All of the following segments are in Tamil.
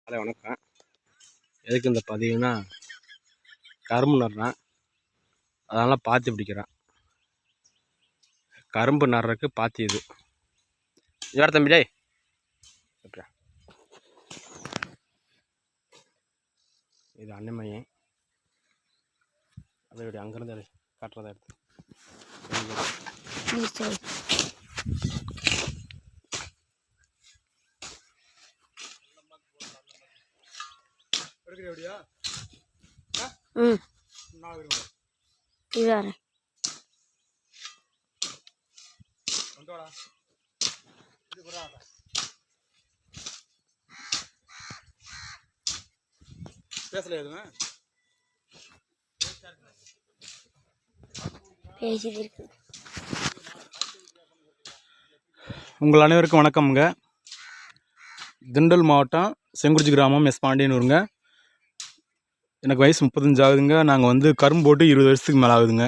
ஹலோ வணக்கம். எதுக்கு இந்த பதிவுனா, கரும்பு நடுறேன், அதனால் பாத்தி பிடிக்கிறேன். கரும்பு நடுறதுக்கு பாத்தி இது வேறு தம்பி டே இது அன்னமையை அதோடைய அங்கேருந்து காட்டுறதா எடுத்து பேசல எதுவுமே பேசிட்டு. உங்கள் அனைவருக்கும் வணக்கம்ங்க. திண்டுக்கல் மாவட்டம் செங்குறிச்சி கிராமம் எஸ் பாண்டியனூருங்க. எனக்கு வயசு 35 ஆகுதுங்க. நாங்கள் வந்து கரும்பு போட்டு 20 வருஷத்துக்கு மேலே ஆகுதுங்க.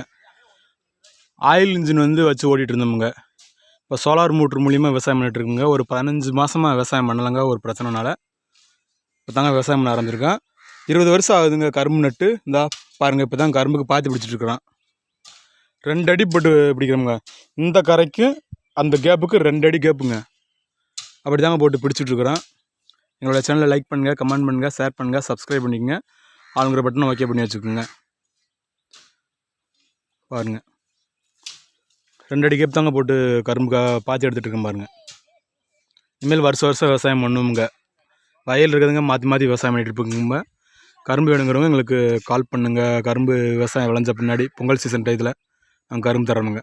ஆயில் இன்ஜின் வந்து வச்சு ஓட்டிகிட்டு இருந்தோமுங்க. இப்போ சோலார் மோட்ரு மூலிமா விவசாயம் பண்ணிகிட்ருக்குங்க. ஒரு 15 மாதமாக விவசாயம் பண்ணலைங்க, ஒரு பிரச்சனைனால. இப்போ தாங்க விவசாயம் பண்ண ஆரம்பிச்சிருக்கேன். 20 வருஷம் ஆகுதுங்க கரும்பு நட்டு. இந்தா பாருங்கள், இப்போ தான் கரும்புக்கு பாத்தி பிடிச்சிட்ருக்குறோம். 2 அடி போட்டு பிடிக்கிறோமுங்க. இந்த கரைக்கு அந்த கேப்புக்கு 2 அடி கேப்புங்க. அப்படி தாங்க போட்டு பிடிச்சிட்ருக்குறோம். எங்களோட சேனலை லைக் பண்ணுங்கள், கமெண்ட் பண்ணுங்கள், ஷேர் பண்ணுங்கள், சப்ஸ்கிரைப் பண்ணிக்கங்க. ஆளுங்கிற பட்டனை ஓகே பண்ணி வச்சுக்கோங்க. பாருங்கள், 2 அடி கேப் தாங்க போட்டு கரும்பு பாத்தி எடுத்துகிட்டு இருக்கேன் பாருங்கள். இனிமேல் வருஷம் விவசாயம் பண்ணுவோங்க. வயல் இருக்கிறதுங்க மாற்றி மாற்றி விவசாயம் பண்ணிகிட்டு இருப்போங்க. கரும்பு வேணுங்கிறவங்க எங்களுக்கு கால் பண்ணுங்கள். கரும்பு விவசாயம் விளைஞ்ச பின்னாடி பொங்கல் சீசன் டயத்தில் நாங்கள் கரும்பு தரணுங்க.